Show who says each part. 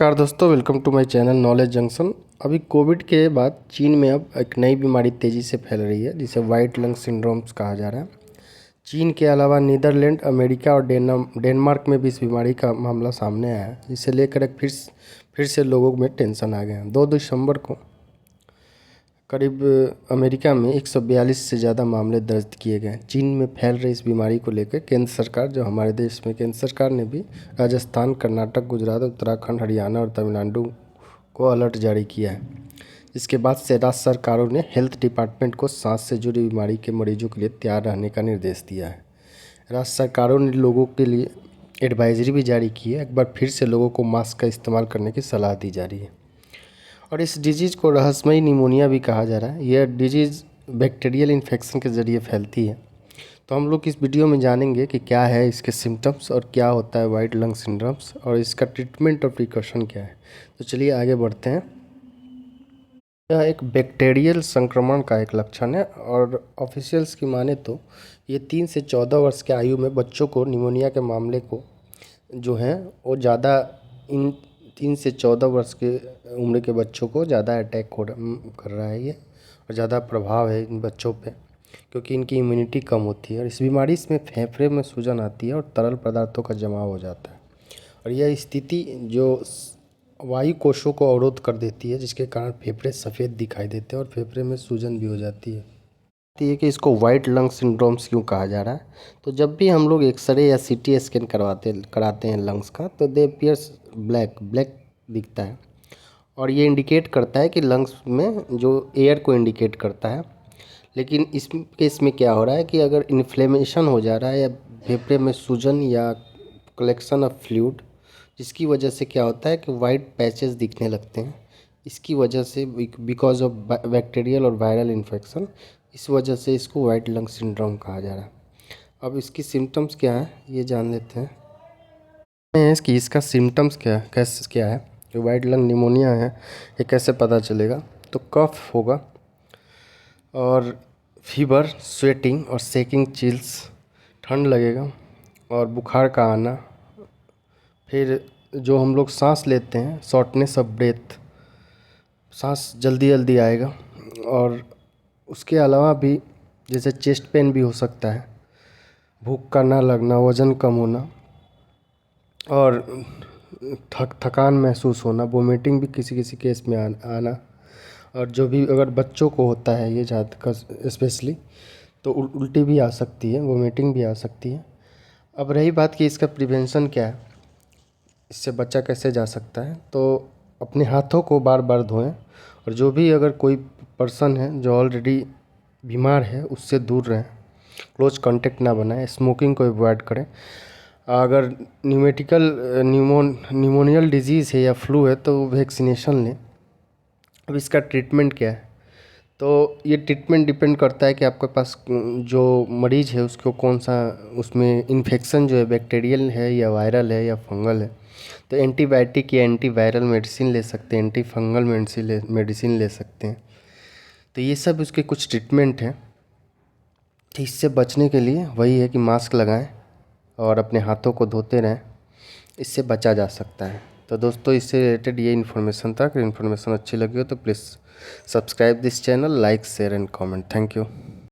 Speaker 1: नमस्कार दोस्तों, welcome to my channel knowledge junction. अभी कोविड के बाद चीन में अब एक नई बीमारी तेज़ी से फैल रही है जिसे वाइट लंग सिंड्रोम्स कहा जा रहा है। चीन के अलावा नीदरलैंड, अमेरिका और डेनमार्क में भी इस बीमारी का मामला सामने आया है, जिसे लेकर एक फिर से लोगों में टेंशन आ गया है। 2 दिसंबर को करीब अमेरिका में 142 से ज़्यादा मामले दर्ज किए गए। चीन में फैल रही इस बीमारी को लेकर केंद्र सरकार, जो हमारे देश में केंद्र सरकार ने भी राजस्थान, कर्नाटक, गुजरात, उत्तराखंड, हरियाणा और तमिलनाडु को अलर्ट जारी किया है। इसके बाद से राज्य सरकारों ने हेल्थ डिपार्टमेंट को सांस से जुड़ी बीमारी के मरीजों के लिए तैयार रहने का निर्देश दिया है। राज्य सरकारों ने लोगों के लिए एडवाइजरी भी जारी की है। एक बार फिर से लोगों को मास्क का इस्तेमाल करने की सलाह दी जा रही है। और इस डिजीज़ को रहस्यमयी निमोनिया भी कहा जा रहा है। यह डिजीज़ बैक्टीरियल इन्फेक्शन के ज़रिए फैलती है। तो हम लोग इस वीडियो में जानेंगे कि क्या है इसके सिम्टम्स और क्या होता है वाइट लंग सिंड्रोम्स और इसका ट्रीटमेंट और प्रिकॉशन क्या है। तो चलिए आगे बढ़ते हैं। यह एक बैक्टीरियल संक्रमण का एक लक्षण है और ऑफिशियल्स की माने तो ये 3 से 14 वर्ष के आयु में बच्चों को निमोनिया के मामले को जो है वो ज़्यादा इन 3 से 14 वर्ष के उम्र के बच्चों को ज़्यादा अटैक कर रहा है ये, और ज़्यादा प्रभाव है इन बच्चों पे, क्योंकि इनकी इम्यूनिटी कम होती है। और इस बीमारी में फेफड़े में सूजन आती है और तरल पदार्थों का जमाव हो जाता है। और यह स्थिति जो वायु कोशों को अवरोध कर देती है, जिसके कारण फेफड़े सफ़ेद दिखाई देते हैं और फेफड़े में सूजन भी हो जाती है कि इसको वाइट लंग सिंड्रोम्स क्यों कहा जा रहा है। तो जब भी हम लोग एक्सरे या सीटी स्कैन कराते हैं लंग्स का, तो दे अपीयर्स ब्लैक दिखता है और ये इंडिकेट करता है कि लंग्स में जो एयर को इंडिकेट करता है। लेकिन इस केस में क्या हो रहा है कि अगर इन्फ्लेमेशन हो जा रहा है या फेफड़े में सूजन या कलेक्शन ऑफ फ्लूइड, जिसकी वजह से क्या होता है कि वाइट पैचेस दिखने लगते हैं। इसकी वजह से बिकॉज ऑफ बैक्टीरियल और वायरल इन्फेक्शन, इस वजह से इसको वाइट लंग सिंड्रोम कहा जा रहा है। अब इसकी सिम्टम्स क्या है ये जान लेते हैं कि इसका सिम्टम्स क्या है। जो वाइट लंग निमोनिया है ये कैसे पता चलेगा। तो कफ होगा और फीवर, स्वेटिंग और शेकिंग, चिल्स, ठंड लगेगा और बुखार का आना। फिर जो हम लोग सांस लेते हैं, शॉर्टनेस ऑफ ब्रेथ, सांस जल्दी जल्दी आएगा। और उसके अलावा भी जैसे चेस्ट पेन भी हो सकता है, भूख का ना लगना, वज़न कम होना और थकान महसूस होना, वोमिटिंग भी किसी किसी केस में आना। और जो भी अगर बच्चों को होता है ये ज़्यादातर स्पेशली, तो उल्टी भी आ सकती है, वोमिटिंग भी आ सकती है। अब रही बात कि इसका प्रिवेंशन क्या है, इससे बचा कैसे जा सकता है। तो अपने हाथों को बार बार धोएं और जो भी अगर कोई पर्सन है जो ऑलरेडी बीमार है उससे दूर रहें, क्लोज कांटेक्ट ना बनाएं, स्मोकिंग को अवॉइड करें। अगर निमोनियल डिजीज़ है या फ्लू है तो वैक्सीनेशन लें। अब इसका ट्रीटमेंट क्या है, तो ये ट्रीटमेंट डिपेंड करता है कि आपके पास जो मरीज़ है उसको कौन सा, उसमें इन्फेक्शन जो है बैक्टीरियल है या वायरल है या फंगल है। तो एंटीबायोटिक या एंटीवायरल मेडिसिन ले सकते हैं, एंटी फंगल मेडिसिन ले सकते हैं। तो ये सब उसके कुछ ट्रीटमेंट हैं। तो इससे बचने के लिए वही है कि मास्क लगाएं और अपने हाथों को धोते रहें, इससे बचा जा सकता है। तो दोस्तों, इससे रिलेटेड ये इन्फॉर्मेशन था। अगर इन्फॉर्मेशन अच्छी लगी हो तो please subscribe this channel, like, share and comment. Thank you.